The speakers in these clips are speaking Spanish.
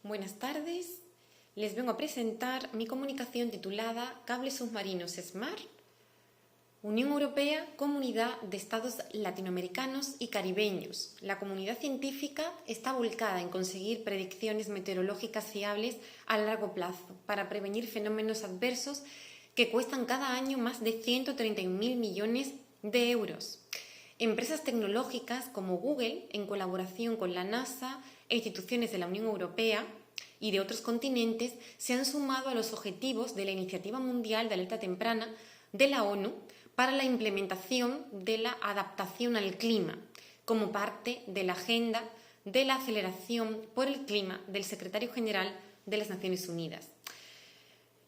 Buenas tardes, les vengo a presentar mi comunicación titulada Cables submarinos SMART, Unión Europea, Comunidad de Estados Latinoamericanos y Caribeños. La comunidad científica está volcada en conseguir predicciones meteorológicas fiables a largo plazo para prevenir fenómenos adversos que cuestan cada año más de 131.000 millones de euros. Empresas tecnológicas como Google, en colaboración con la NASA e instituciones de la Unión Europea y de otros continentes, se han sumado a los objetivos de la Iniciativa Mundial de Alerta Temprana de la ONU para la implementación de la adaptación al clima, como parte de la Agenda de la Aceleración por el Clima del Secretario General de las Naciones Unidas.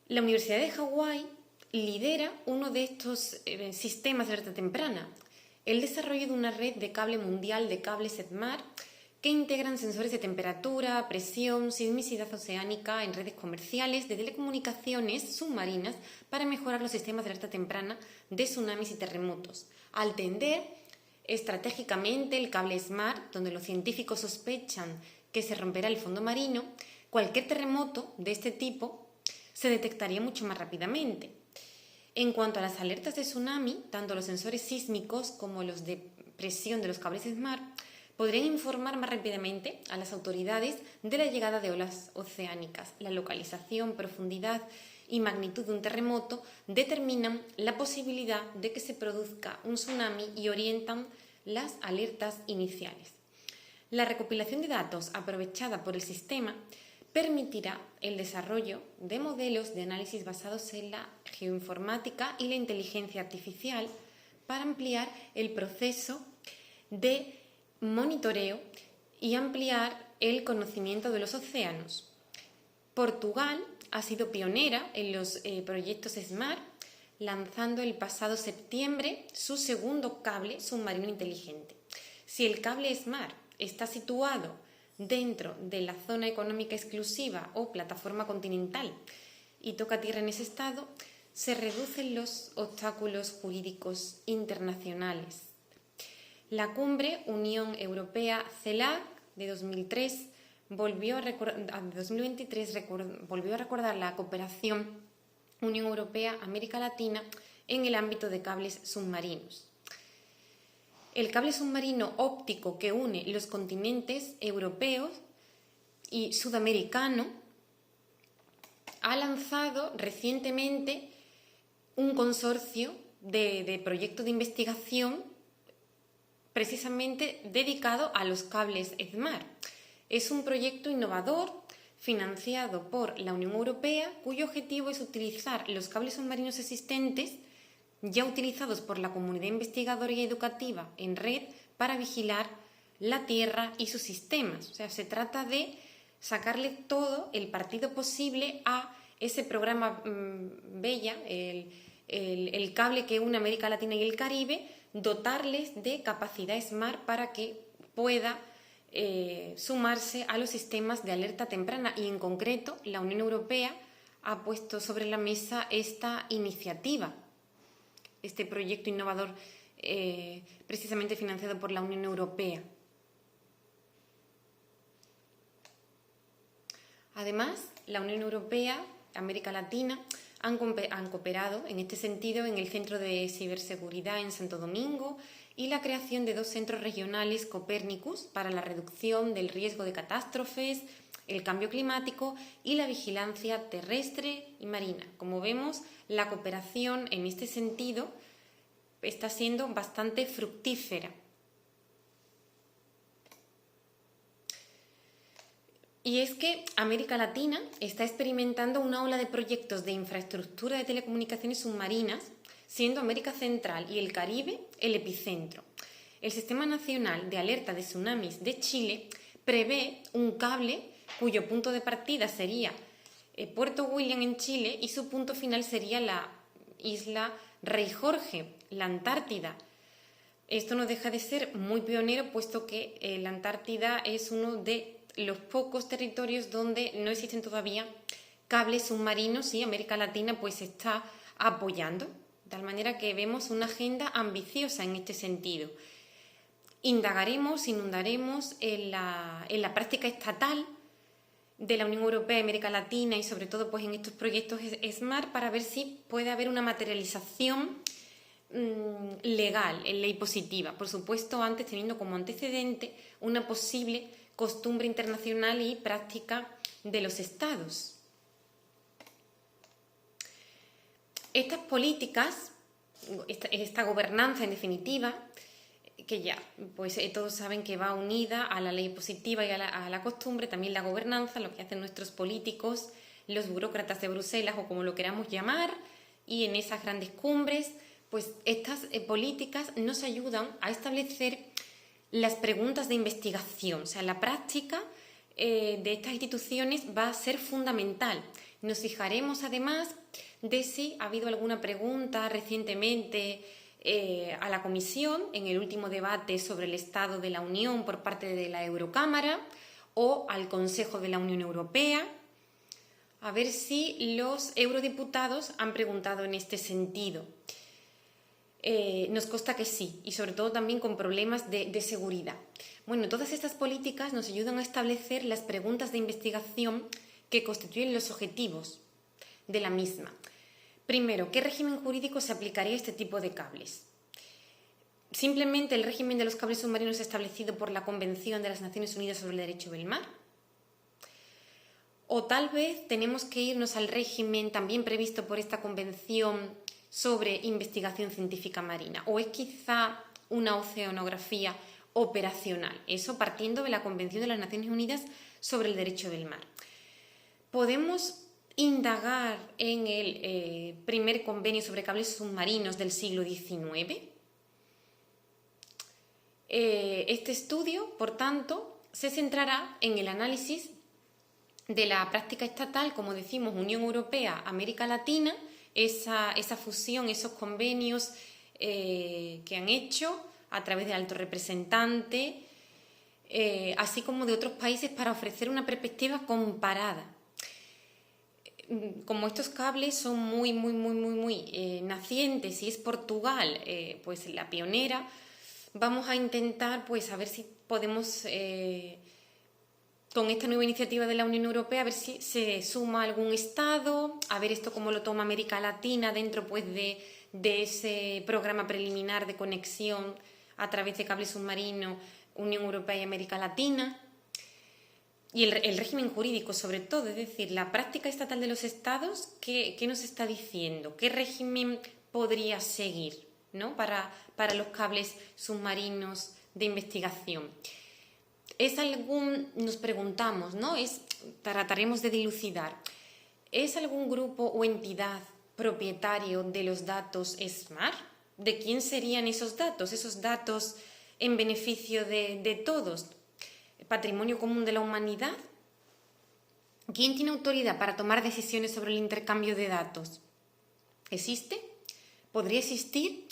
La Universidad de Hawái lidera uno de estos sistemas de alerta temprana, el desarrollo de una red de cable mundial de cables SMART que integran sensores de temperatura, presión, sismicidad oceánica en redes comerciales de telecomunicaciones submarinas para mejorar los sistemas de alerta temprana de tsunamis y terremotos. Al tender estratégicamente el cable SMART, donde los científicos sospechan que se romperá el fondo marino, cualquier terremoto de este tipo se detectaría mucho más rápidamente. En cuanto a las alertas de tsunami, tanto los sensores sísmicos como los de presión de los cables SMART podrían informar más rápidamente a las autoridades de la llegada de olas oceánicas. La localización, profundidad y magnitud de un terremoto determinan la posibilidad de que se produzca un tsunami y orientan las alertas iniciales. La recopilación de datos aprovechada por el sistema permitirá el desarrollo de modelos de análisis basados en la geoinformática y la inteligencia artificial para ampliar el proceso de monitoreo y ampliar el conocimiento de los océanos. Portugal ha sido pionera en los proyectos SMART, lanzando el pasado septiembre su segundo cable submarino inteligente. Si el cable SMART está situado dentro de la zona económica exclusiva o plataforma continental y toca tierra en ese estado, se reducen los obstáculos jurídicos internacionales. La cumbre Unión Europea-CELAC de 2023 volvió a recordar la cooperación Unión Europea-América Latina en el ámbito de cables submarinos. El cable submarino óptico que une los continentes europeos y sudamericano ha lanzado recientemente un consorcio de proyectos de investigación precisamente dedicado a los cables SMART. Es un proyecto innovador financiado por la Unión Europea cuyo objetivo es utilizar los cables submarinos existentes ya utilizados por la comunidad investigadora y educativa en red para vigilar la Tierra y sus sistemas. O sea, se trata de sacarle todo el partido posible a ese programa BELLA, el cable que une América Latina y el Caribe, dotarles de capacidad SMART para que pueda sumarse a los sistemas de alerta temprana y en concreto la Unión Europea ha puesto sobre la mesa esta iniciativa, este proyecto innovador precisamente financiado por la Unión Europea. Además, la Unión Europea, América Latina, han cooperado en este sentido en el Centro de Ciberseguridad en Santo Domingo y la creación de 2 centros regionales Copernicus para la reducción del riesgo de catástrofes, el cambio climático y la vigilancia terrestre y marina. Como vemos, la cooperación en este sentido está siendo bastante fructífera. Y es que América Latina está experimentando una ola de proyectos de infraestructura de telecomunicaciones submarinas, siendo América Central y el Caribe el epicentro. El Sistema Nacional de Alerta de Tsunamis de Chile prevé un cable cuyo punto de partida sería Puerto William en Chile y su punto final sería la isla Rey Jorge, la Antártida. Esto no deja de ser muy pionero, puesto que la Antártida es uno de los pocos territorios donde no existen todavía cables submarinos y América Latina pues está apoyando, de tal manera que vemos una agenda ambiciosa en este sentido. Indagaremos en la práctica estatal de la Unión Europea y América Latina y sobre todo pues en estos proyectos SMART para ver si puede haber una materialización legal, en ley positiva. Por supuesto, antes teniendo como antecedente una posible costumbre internacional y práctica de los Estados. Estas políticas, esta gobernanza en definitiva, que ya pues todos saben que va unida a la ley positiva y a la costumbre, también la gobernanza, lo que hacen nuestros políticos, los burócratas de Bruselas o como lo queramos llamar, y en esas grandes cumbres, pues estas políticas nos ayudan a establecer las preguntas de investigación. O sea, la práctica de estas instituciones va a ser fundamental. Nos fijaremos además de si ha habido alguna pregunta recientemente a la Comisión en el último debate sobre el Estado de la Unión por parte de la Eurocámara o al Consejo de la Unión Europea, a ver si los eurodiputados han preguntado en este sentido. Nos consta que sí, y sobre todo también con problemas de seguridad. Bueno, todas estas políticas nos ayudan a establecer las preguntas de investigación que constituyen los objetivos de la misma. Primero, ¿qué régimen jurídico se aplicaría a este tipo de cables? ¿Simplemente el régimen de los cables submarinos establecido por la Convención de las Naciones Unidas sobre el Derecho del Mar? ¿O tal vez tenemos que irnos al régimen también previsto por esta Convención sobre investigación científica marina? ¿O es quizá una oceanografía operacional? Eso partiendo de la Convención de las Naciones Unidas sobre el Derecho del Mar. Podemos indagar en el primer convenio sobre cables submarinos del siglo XIX. Este estudio, por tanto, se centrará en el análisis de la práctica estatal, como decimos, Unión Europea, América Latina, esa fusión, esos convenios que han hecho a través del alto representante, así como de otros países para ofrecer una perspectiva comparada. Como estos cables son muy nacientes y es Portugal pues la pionera, vamos a intentar pues a ver si podemos con esta nueva iniciativa de la Unión Europea a ver si se suma algún estado, a ver esto cómo lo toma América Latina dentro pues de ese programa preliminar de conexión a través de cable submarino Unión Europea y América Latina. Y el régimen jurídico, sobre todo, es decir, la práctica estatal de los estados, ¿qué nos está diciendo? ¿Qué régimen podría seguir, ¿no? para los cables submarinos de investigación? Nos preguntamos, ¿no? Trataremos de dilucidar, ¿es algún grupo o entidad propietario de los datos SMART? ¿De quién serían esos datos? ¿Esos datos en beneficio de todos? ¿Patrimonio común de la humanidad? ¿Quién tiene autoridad para tomar decisiones sobre el intercambio de datos? ¿Existe? ¿Podría existir?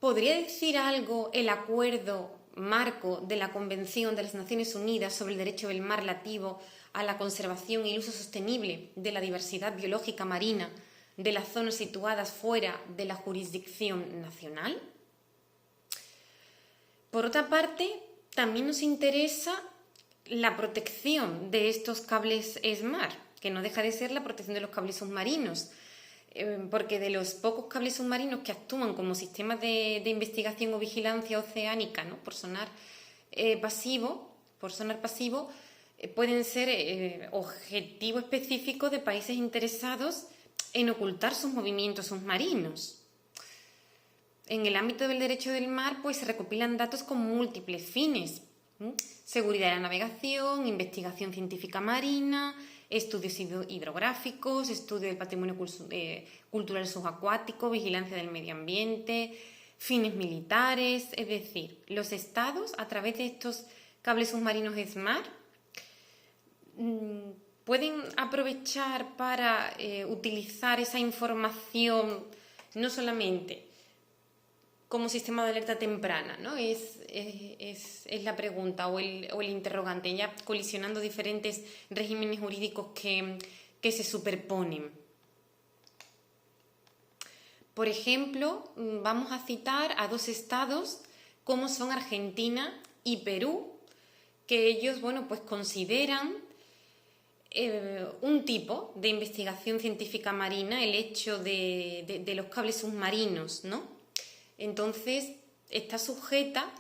¿Podría decir algo el acuerdo marco de la Convención de las Naciones Unidas sobre el Derecho del Mar relativo a la conservación y el uso sostenible de la diversidad biológica marina de las zonas situadas fuera de la jurisdicción nacional? Por otra parte, también nos interesa la protección de estos cables SMART, que no deja de ser la protección de los cables submarinos, porque de los pocos cables submarinos que actúan como sistemas de investigación o vigilancia oceánica, ¿no? por sonar pasivo, pueden ser objetivo específico de países interesados en ocultar sus movimientos submarinos. En el ámbito del derecho del mar, pues se recopilan datos con múltiples fines: seguridad de la navegación, investigación científica marina, estudios hidrográficos, estudio del patrimonio cultural subacuático, vigilancia del medio ambiente, fines militares. Es decir, los estados, a través de estos cables submarinos SMART, pueden aprovechar para utilizar esa información no solamente como sistema de alerta temprana, ¿no? Es la pregunta o el interrogante, ya colisionando diferentes regímenes jurídicos que se superponen. Por ejemplo, vamos a citar a dos estados como son Argentina y Perú, que ellos, bueno, pues consideran un tipo de investigación científica marina, el hecho de los cables submarinos, ¿no? Entonces, está sujeta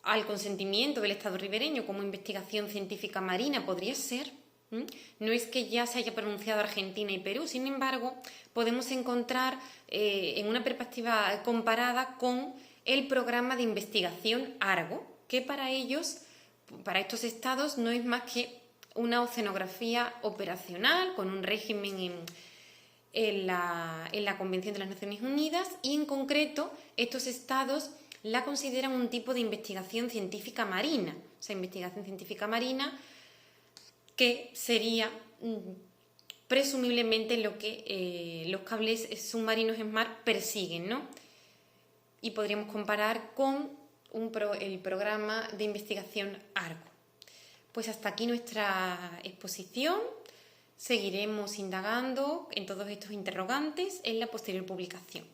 al consentimiento del Estado ribereño como investigación científica marina, podría ser. No es que ya se haya pronunciado Argentina y Perú, sin embargo, podemos encontrar en una perspectiva comparada con el programa de investigación Argo, que para ellos, para estos estados, no es más que una oceanografía operacional con un régimen en la Convención de las Naciones Unidas, y en concreto estos estados la consideran un tipo de investigación científica marina, o sea, investigación científica marina que sería presumiblemente lo que los cables submarinos SMART persiguen, ¿no? Y podríamos comparar con el programa de investigación Argo. Pues hasta aquí nuestra exposición. Seguiremos indagando en todos estos interrogantes en la posterior publicación.